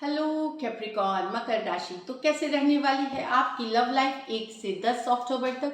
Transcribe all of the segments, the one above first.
Hello Capricorn मकर राशि। तो कैसे रहने वाली है आपकी लव लाइफ 1 से 10 अक्टूबर तक।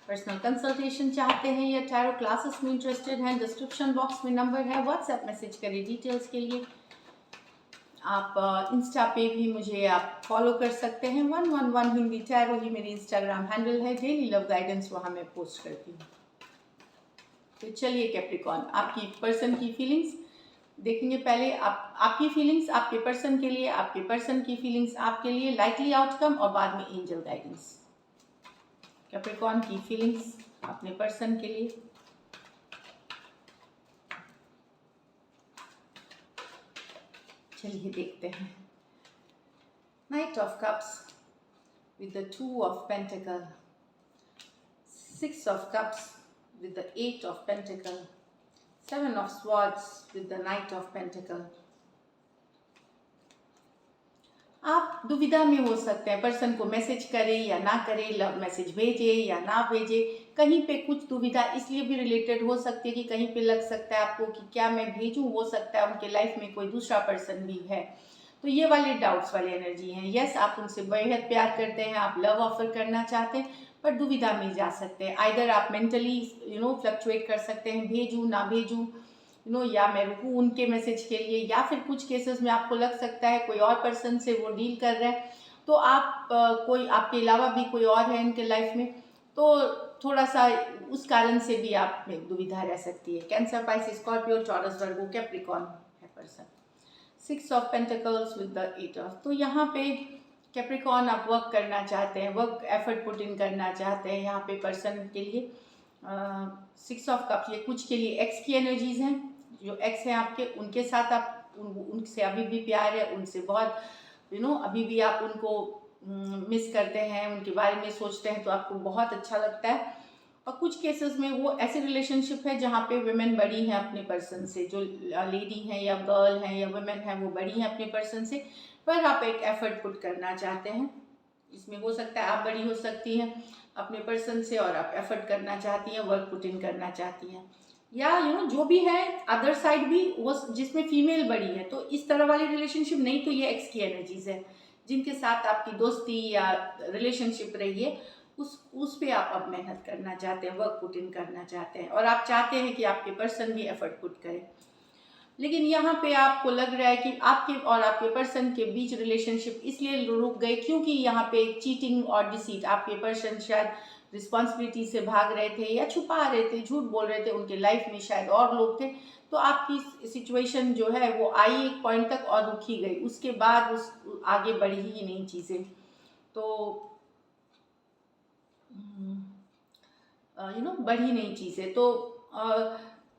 पर्सनल कंसल्टेशन चाहते हैं या टैरो क्लासेस में इंटरेस्टेड हैं, डिस्क्रिप्शन बॉक्स में नंबर है, व्हाट्सएप मैसेज करें डिटेल्स के लिए। आप इंस्टा पे भी मुझे आप फॉलो कर सकते हैं। 111 हिंदी टैरो ही मेरी इंस्टाग्राम हैंडल है। डेली लव गाइडेंस वहाँ मैं पोस्ट करती हूँ। तो चलिए कैप्रिकॉन, आपकी पर्सन की फीलिंग्स देखेंगे। पहले आपकी फीलिंग्स आपके पर्सन के लिए, आपके पर्सन की फीलिंग्स आपके लिए, लाइकली आउटकम और बाद में एंजल गाइडेंस। कैप्रिकॉन की फीलिंग्स अपने पर्सन के लिए। चलिए देखते हैं। Night of cups with the 2 of Pentacle, 6 of Cups with the 8 of Pentacle, 7 of Swords with the Knight of Pentacle. आप दुविधा में हो सकते हैं, पर्सन को मैसेज करें या ना करें, लव मैसेज भेजे या ना भेजे। कहीं पे कुछ दुविधा इसलिए भी रिलेटेड हो सकती है कि कहीं पे लग सकता है आपको कि क्या मैं भेजूं, हो सकता है उनके लाइफ में कोई दूसरा पर्सन भी है। तो ये वाले डाउट्स वाली एनर्जी हैं। यस, आप उनसे बेहद प्यार करते हैं, आप लव ऑफर करना चाहते हैं, पर दुविधा में जा सकते हैं। आइदर आप मेंटली फ्लक्चुएट कर सकते हैं, भेजूं ना भेजूं, या मैं रुकूं उनके मैसेज के लिए, या फिर कुछ केसेस में आपको लग सकता है कोई और पर्सन से वो डील कर रहे हैं, तो आप कोई आपके अलावा भी कोई और है इनके लाइफ में, तो थोड़ा सा उस कारण से भी आप में दुविधा रह सकती है। कैंसर, पाइसिस, स्कॉर्पियो, टॉरस, वर्गो, कैप्रिकॉन है person. 6 of pentacles with the 8 of. तो यहाँ पे कैप्रिकॉन आप वर्क करना चाहते हैं, वर्क एफर्ट पुट इन करना चाहते हैं यहाँ पे पर्सन के लिए। 6 ऑफ कप्स, ये कुछ के लिए एक्स की एनर्जीज हैं। जो एक्स हैं आपके, उनके साथ आप उनसे अभी भी प्यार है, उनसे बहुत अभी भी आप उनको मिस करते हैं, उनके बारे में सोचते हैं तो आपको बहुत अच्छा लगता है। और कुछ केसेस में वो ऐसे रिलेशनशिप है जहाँ पे वुमेन बड़ी हैं अपने पर्सन से, जो लेडी हैं या गर्ल हैं या वुमेन हैं वो बड़ी हैं अपने पर्सन से, पर आप एक एफर्ट पुट करना चाहते हैं। इसमें हो सकता है आप बड़ी हो सकती हैं अपने पर्सन से और आप एफर्ट करना चाहती हैं, वर्क पुट इन करना चाहती हैं, या जो भी है अदर साइड भी वो जिसमें फीमेल बड़ी है। तो इस तरह वाली रिलेशनशिप नहीं, तो ये एक्स की एनर्जीज है जिनके साथ आपकी दोस्ती या रिलेशनशिप रही है, उस पे आप अब मेहनत करना चाहते हैं, वर्क पुट इन करना चाहते हैं, और आप चाहते हैं कि आपके पर्सन भी एफर्ट पुट करे। लेकिन यहाँ पे आपको लग रहा है कि आपके और आपके पर्सन के बीच रिलेशनशिप इसलिए रुक गए क्योंकि यहाँ पे एक चीटिंग और डिसीट, आपके पर्सन शायद रिस्पॉन्सिबिलिटी से भाग रहे थे या छुपा रहे थे, झूठ बोल रहे थे, उनके लाइफ में शायद और लोग थे। तो आपकी सिचुएशन जो है वो आई एक पॉइंट तक और रुकी गई, उसके बाद उस आगे बढ़ी ही नहीं चीज़ें। तो बढ़ी नहीं चीज़ें। तो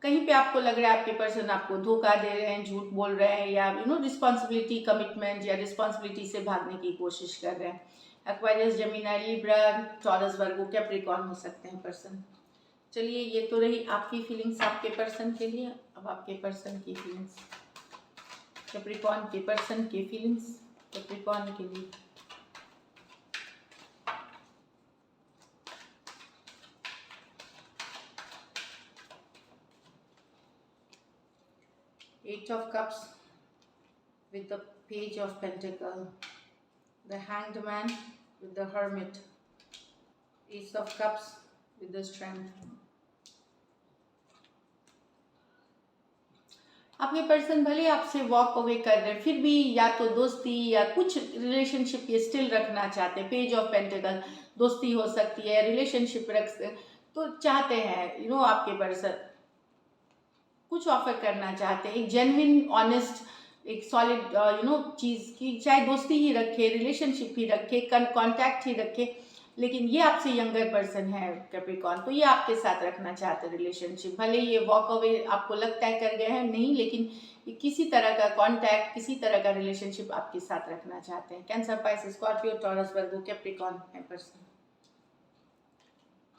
कहीं पे आपको लग रहा है आपके पर्सन आपको धोखा दे रहे हैं, झूठ बोल रहे हैं, या रिस्पॉन्सिबिलिटी, कमिटमेंट या रिस्पॉन्सिबिलिटी से भागने की कोशिश कर रहे हैं। एक्वारियस, जेमिनी, लिब्रा, टॉरस, वर्गो, कैप्रिकॉन हो सकते हैं पर्सन। चलिए, ये तो रही आपकी फीलिंग्स आपके पर्सन के लिए। अब आपके पर्सन की फीलिंग्स, कैप्रिकॉन के पर्सन की फीलिंग्स कैप्रिकॉन के लिए। Eight of Cups with the Page of Pentacle, the Hanged Man with the Hermit, Ace of Cups with the Strength. आपके पर्सन भले आपसे वॉक अवे कर रहे हैं, फिर भी या तो दोस्ती या कुछ रिलेशनशिप ये स्टिल रखना चाहते हैं। पेज ऑफ पेंटिकल, दोस्ती हो सकती है, रिलेशनशिप रख तो चाहते हैं आपके पर्सन कुछ ऑफर करना चाहते हैं, एक जेन्युइन ऑनेस्ट एक सॉलिड चीज़ की, चाहे दोस्ती ही रखे, रिलेशनशिप ही रखे, कॉन्टैक्ट ही रखे, लेकिन ये आपसे यंगर पर्सन है कैप्रिकॉन, तो ये आपके साथ रखना चाहते हैं रिलेशनशिप। भले ये वॉक अवे आपको लगता है कर गए हैं, नहीं, लेकिन ये किसी तरह का कॉन्टैक्ट, किसी तरह का रिलेशनशिप आपके साथ रखना चाहते हैं। कैंसर, पाइसिस, स्कॉर्पियो, टॉरस, वर्गो, कैप्रिकॉन है पर्सन।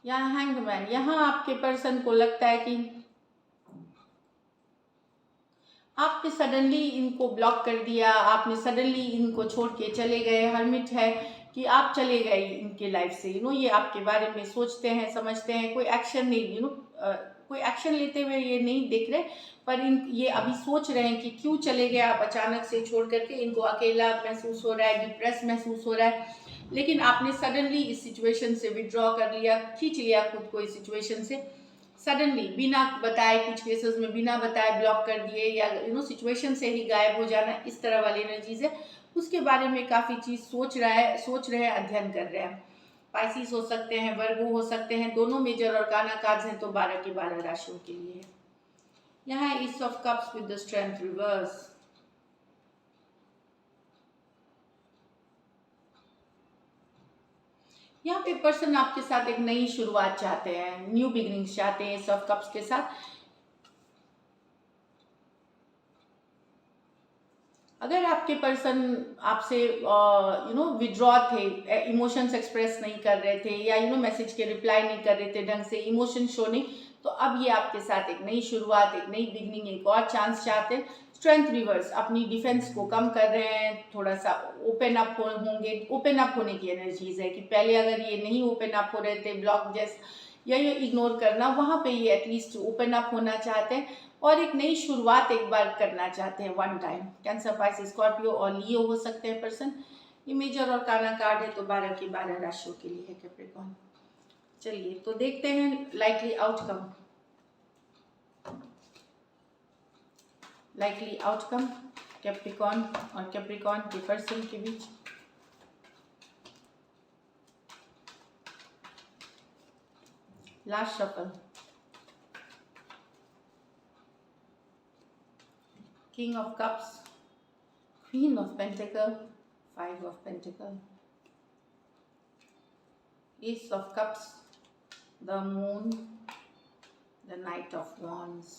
यहाँ हैंग्ड मैन, यहाँ आपके पर्सन को लगता है कि आपने सडनली इनको ब्लॉक कर दिया, आपने सडनली इनको छोड़ के चले गए। हर्मिट है कि आप चले गए इनके लाइफ से, ये आपके बारे में सोचते हैं, समझते हैं, कोई एक्शन नहीं कोई एक्शन लेते हुए ये नहीं दिख रहे, पर ये अभी सोच रहे हैं कि क्यों चले गए आप अचानक से छोड़ करके। इनको अकेला महसूस हो रहा है, डिप्रेस महसूस हो रहा है, लेकिन आपने सडनली इस सिचुएशन से विड्रॉ कर लिया, खींच लिया खुद को इस सिचुएशन से सडनली, बिना बताए, कुछ केसेस में बिना बताए ब्लॉक कर दिए, या सिचुएशन से ही गायब हो जाना, इस तरह वाली एनर्जीज है। उसके बारे में काफ़ी चीज़ सोच रहे हैं, अध्ययन कर रहे हैं। पाइसिस हो सकते हैं, वर्गो हो सकते हैं, दोनों मेजर और काना कार्ड्स हैं, तो 12 के 12 राशियों के लिए है। यहाँ east of cups with the strength reverse. यहाँ पे पर्सन आपके साथ एक नई शुरुआत चाहते हैं, न्यू बिगिनिंग्स चाहते हैं ईस्ट ऑफ कप्स के साथ। अगर आपके पर्सन आपसे विड्रॉ थे, इमोशंस एक्सप्रेस नहीं कर रहे थे, या मैसेज के रिप्लाई नहीं कर रहे थे ढंग से, इमोशन शो नहीं, तो अब ये आपके साथ एक नई शुरुआत, एक नई बिगनिंग, एक और चांस चाहते हैं। स्ट्रेंथ रिवर्स, अपनी डिफेंस को कम कर रहे हैं, थोड़ा सा ओपन अप होंगे। ओपन अप होने की एनर्जीज है कि पहले अगर ये नहीं ओपन अप हो रहे थे, ब्लॉक जैसे या ये इग्नोर करना, वहाँ पे ये एटलीस्ट ओपन अप होना चाहते हैं और एक नई शुरुआत एक बार करना चाहते हैं, one time. Cancer, Pisces, Scorpio और लियो हो सकते हैं पर्सन। ये मेजर और काना कार्ड है, तो 12 की 12 राशियों के लिए है कैप्रिकॉर्न। चलिए तो देखते हैं likely outcome. Likely outcome Capricorn और कैप्रिकॉर्न के पर्सन के बीच। Last shuffle, King of Cups, Queen of Pentacle, 5 of Pentacle, Ace of Cups, the Moon, the Knight of Wands।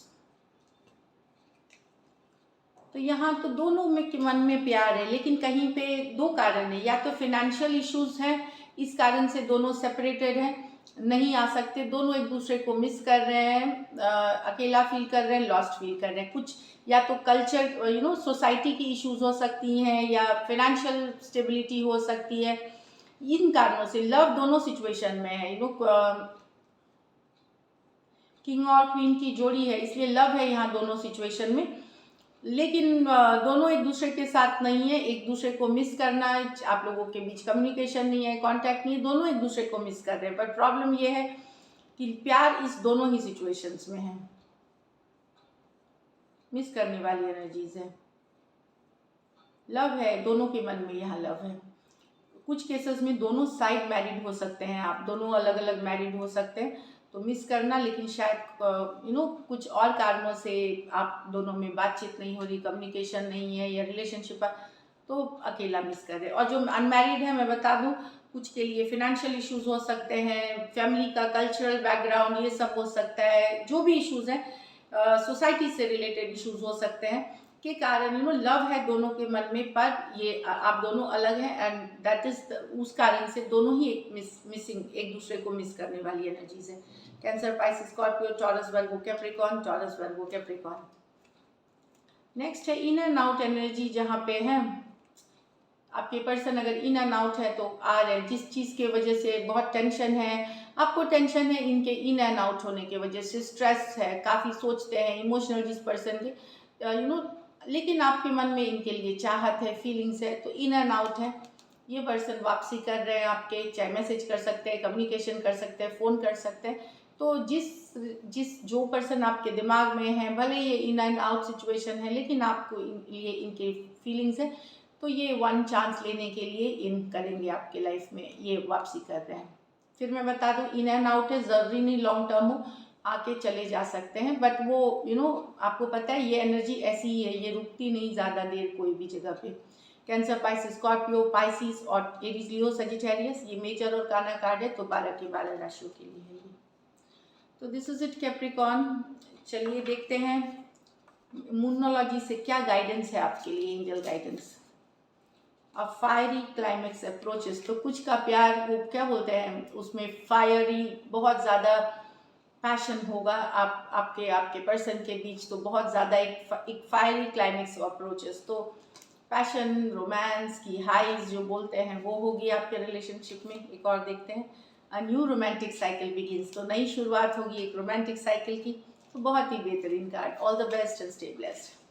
तो यहाँ तो दोनों में के मन में प्यार है, लेकिन कहीं पे दो कारण है, या तो फिनेंशियल इश्यूज हैं, इस कारण से दोनों सेपरेटेड हैं, नहीं आ सकते, दोनों एक दूसरे को मिस कर रहे हैं, अकेला फील कर रहे हैं, लॉस्ट फील कर रहे हैं। कुछ या तो कल्चर सोसाइटी की इश्यूज हो सकती हैं, या फिनेंशियल स्टेबिलिटी हो सकती है। इन कारणों से लव दोनों सिचुएशन में है। किंग और क्वीन की जोड़ी है, इसलिए लव है यहाँ दोनों सिचुएशन में, लेकिन दोनों एक दूसरे के साथ नहीं है, एक दूसरे को मिस करना है, आप लोगों के बीच कम्युनिकेशन नहीं है, कांटेक्ट नहीं है, दोनों एक दूसरे को मिस कर रहे हैं। बट प्रॉब्लम ये है कि प्यार इस दोनों ही सिचुएशंस में है, मिस करने वाली एनर्जीज है। लव है दोनों के मन में, यहाँ लव है। कुछ केसेस में दोनों साइड मैरिड हो सकते हैं, आप दोनों अलग अलग मैरिड हो सकते हैं, तो मिस करना, लेकिन शायद कुछ और कारणों से आप दोनों में बातचीत नहीं हो रही, कम्युनिकेशन नहीं है, या रिलेशनशिप, तो अकेला मिस कर रहे हैं। और जो अनमैरिड है, मैं बता दूं, कुछ के लिए फिनेंशियल इश्यूज हो सकते हैं, फैमिली का कल्चरल बैकग्राउंड, ये सब हो सकता है, जो भी इश्यूज हैं, सोसाइटी से रिलेटेड इश्यूज हो सकते हैं, के कारण लव है दोनों के मन में, पर ये आप दोनों अलग हैं, एंड दैट इज उस कारण से दोनों ही एक मिसिंग, एक दूसरे को मिस करने वाली एनर्जीज है। कैंसर, पाइसेस, स्कॉर्पियो, टॉरस, वर्गो, कैप्रिकॉर्न, टॉरस, वर्गो, कैप्रिकॉर्न। नेक्स्ट है इन एंड आउट एनर्जी, जहाँ पे है आपके पर्सन अगर इन एंड आउट है तो आ रहे हैं, जिस चीज़ के वजह से बहुत टेंशन है, आपको टेंशन है इनके इन एंड आउट होने के वजह से, स्ट्रेस है, काफ़ी सोचते हैं, इमोशनल जिस पर्सन के लेकिन आपके मन में इनके लिए चाहत है, फीलिंग्स है, तो इन एंड आउट है। ये पर्सन वापसी कर रहे हैं आपके, चाहे मैसेज कर सकते हैं, कम्युनिकेशन कर सकते हैं, फ़ोन कर सकते हैं। तो जो पर्सन आपके दिमाग में है, भले ये इन एंड आउट सिचुएशन है, लेकिन आपको लिए इनके फीलिंग्स है, तो ये वन चांस लेने के लिए इन करेंगे आपके लाइफ में, ये वापसी कर रहे हैं। फिर मैं बता दूं, इन एंड आउट है, ज़रूरी नहीं लॉन्ग टर्म हो, आके चले जा सकते हैं, बट वो आपको पता है ये एनर्जी ऐसी ही है, ये रुकती नहीं ज़्यादा देर कोई भी जगह पे। कैंसर, पाइसेस, स्कॉर्पियो, पाइसिस और एरीज, लियो, सजिटेरियस, ये मेजर और काना कार्ड है, तो 12 के 12 राशियों के लिए है ये। तो दिस इज इट कैप्रिकॉर्न। चलिए देखते हैं मूनोलॉजी से क्या गाइडेंस है आपके लिए, एंजल गाइडेंस। अब फायरी क्लाइमेक्स अप्रोचेस, तो कुछ का प्यार, वो क्या बोलते हैं उसमें, फायरी, बहुत ज़्यादा पैशन होगा आपके पर्सन के बीच, तो बहुत ज़्यादा एक फायरी क्लाइमेक्स अप्रोचेस, तो पैशन, रोमांस की हाइज जो बोलते हैं वो होगी आपके रिलेशनशिप में। एक और देखते हैं a new romantic cycle begins, तो नई शुरुआत होगी एक रोमांटिक साइकिल की। तो बहुत ही बेहतरीन card. All the best and stay blessed.